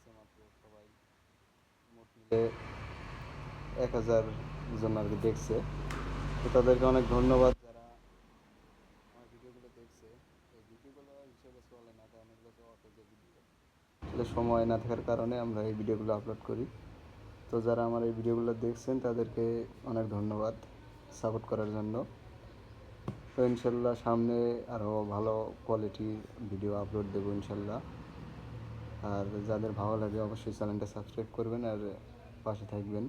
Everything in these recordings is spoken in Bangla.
দেখছে মাত্র সবাই, মোট মিলে 1000 জন আর কি দেখছে। তো তাদেরকে অনেক ধন্যবাদ যারা আমার ভিডিওগুলো দেখছে। এই ভিডিওগুলো হিসেবে চলে না, কারণ এগুলো শর্টেজের ভিডিও, আসলে সময় না থাকার কারণে আমরা এই ভিডিওগুলো আপলোড করি। তো যারা আমার এই ভিডিওগুলো দেখছেন তাদেরকে অনেক ধন্যবাদ সাপোর্ট করার জন্য। তো ইনশাল্লাহ সামনে আরও ভালো কোয়ালিটির ভিডিও আপলোড দেবো ইনশাল্লাহ। আর যাদের ভালো লাগে অবশ্যই চ্যানেলটা সাবস্ক্রাইব করবেন আর পাশে থাকবেন।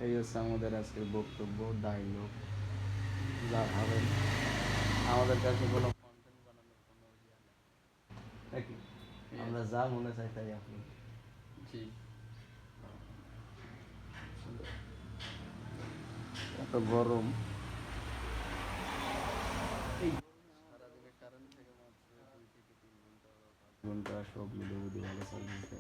এই হচ্ছে আমাদের আজকের বক্তব্য, ডায়লগ যা ভাবেন। আমাদের কাছে কোনো কন্টেন্ট বানানোর কোনো ইয়া নেই নাকি, আমরা যা মনে চাই তাই আপলোড। জি, এত গরম, এই সারাদিনে কারেন্ট থেকে মাত্র 2 থেকে 3 ঘন্টা বা 5 ঘন্টা, সব মিলে যদি ভালো চলছে।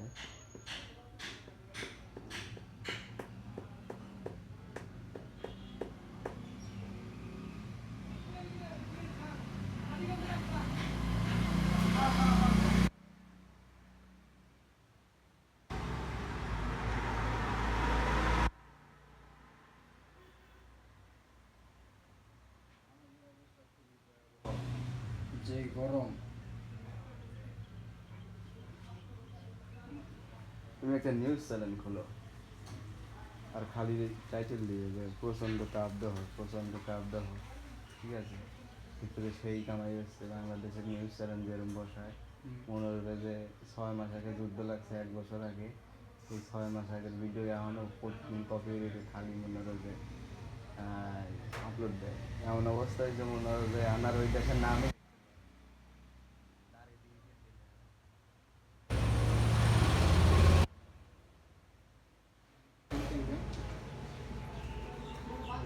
যে গরম, তুমি একটা নিউজ চ্যানেল খোলো আর খালি টাইটেল দিয়ে যে প্রচণ্ড তাপদাহ, প্রচণ্ড তাপদাহ, ঠিক আছে, ভিতরে সেই কামাই হচ্ছে। বাংলাদেশের নিউজ চ্যানেল যেরকম বসায়, মনে হবে যে 6 মাস আগে যুদ্ধ লাগছে, 1 বছর আগে, এই 6 মাস আগের ভিডিও এখনও প্রতিদিন কপি রেখে খালি মনে হবে যে আপলোড দেয়। এমন অবস্থায় যে মনে হবে যে আনার ওই দেশের নামে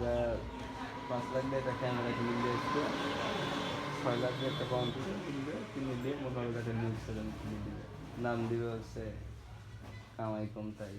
যে 5 লাখ দিয়ে একটা ক্যামেরা কিনে দিয়ে এসছে, 6 লাখ দিয়ে একটা কম্পিউটার কিনবে, কিনে দিয়ে মনে হবে একটা নিউজ চ্যানেল কিনে দিবে, নাম দিবে হচ্ছে কামাই কম তাই।